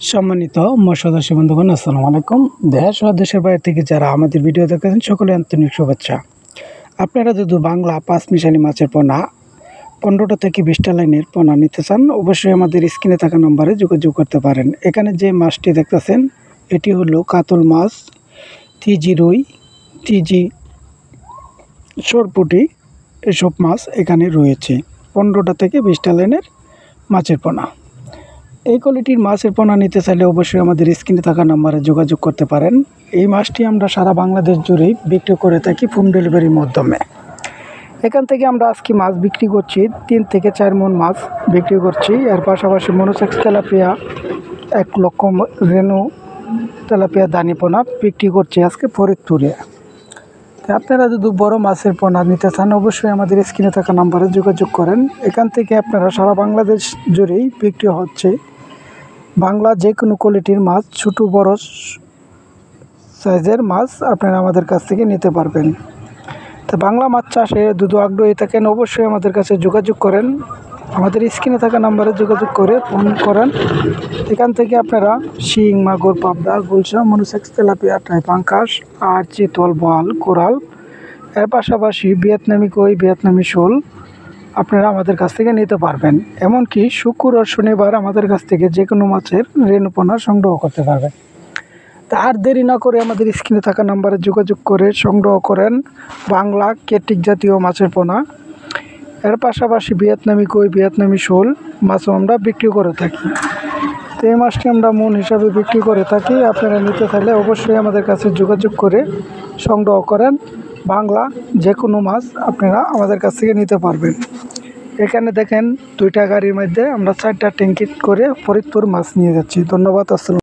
সম্মানিত মৎস্যচাষী বন্ধুগণ, আসসালামু আলাইকুম। দেশ ও দেশের বাইরে থেকে যারা আমাদের ভিডিও দেখেছেন সকলে আন্তরিক শুভেচ্ছা। আপনারা যদি বাংলা 5 মিশালি মাছের পোনা 15টা থেকে 20টা লাইনের পোনা নিতে চান, অবশ্যই আমাদের স্ক্রিনে থাকা নম্বরে যোগাযোগ করতে পারেন। এখানে যে মাছটি দেখতেছেন এটি হলো কাতল মাছ, তিজি রুই, তিজি সরপুঁটি, এসব মাছ এখানে রয়েছে। 15টা থেকে 20টা লাইনের মাছের পোনা। এই কোয়ালিটির মাছের পোনা নিতে চাইলে অবশ্যই আমাদের স্ক্রিনে থাকা নম্বরে যোগাযোগ করতে পারেন। এই মাছটি আমরা সারা বাংলাদেশ জুড়েই বিক্রি করে থাকি হোম ডেলিভারির মাধ্যমে। এখান থেকে আমরা আজকে মাছ বিক্রি করছি 3 থেকে 4 মণ মাছ বিক্রি করছি। এর পাশাপাশি মনোসেক্স তেলাপিয়া 1 লক্ষ রেনু তেলাপিয়া দানি পোনা বিক্রি করছি আজকে ফরিদপুরে। আপনারা যদি বড় মাছের পোনা নিতে চান অবশ্যই আমাদের স্ক্রিনে থাকা নম্বরে যোগাযোগ করেন। এখান থেকে আপনারা সারা বাংলাদেশ জুড়েই বিক্রি হচ্ছে বাংলা যে কোনো কোয়ালিটির মাছ, ছোটো বড় সাইজের মাছ আপনারা আমাদের কাছ থেকে নিতে পারবেন। তো বাংলা মাছ চাষে যদি আগ্রহী থাকেন অবশ্যই আমাদের কাছে যোগাযোগ করেন। আমাদের স্ক্রিনে থাকা নম্বরে যোগাযোগ করে ফোন করেন। এখান থেকে আপনারা শিং, মাগুর, পাবদা, গুলশা, মনোসেক্স তেলাপিয়া, টাইপাঙ্কাস আর চিতল, বোয়াল, কোরাল, এর পাশাপাশি ভিয়েতনামি কই, ভিয়েতনামি শোল আপনারা আমাদের কাছ থেকে নিতে পারবেন। এমনকি শুক্র ও শনিবার আমাদের কাছ থেকে যে কোনো মাছের রেণুপোনা সংগ্রহ করতে পারবেন। তা আর দেরি না করে আমাদের স্ক্রিনে থাকা নম্বরে যোগাযোগ করে সংগ্রহ করেন বাংলা কেটিক জাতীয় মাছের পোনা। এর পাশাপাশি ভিয়েতনামি কই, ভিয়েতনামি শোল মাছও আমরা বিক্রি করে থাকি। তো এই মাছটি আমরা মন হিসাবে বিক্রি করে থাকি। আপনারা নিতে চাইলে অবশ্যই আমাদের কাছে যোগাযোগ করে সংগ্রহ করেন। বাংলা যে কোনো মাছ আপনারা আমাদের কাছ থেকে নিতে পারবেন। এখানে দেখেন 2টা গাড়ির মধ্যে আমরা 4টা ট্যাঙ্কি করে ফরিদপুর মাছ নিয়ে যাচ্ছি। ধন্যবাদ। আসসালাম।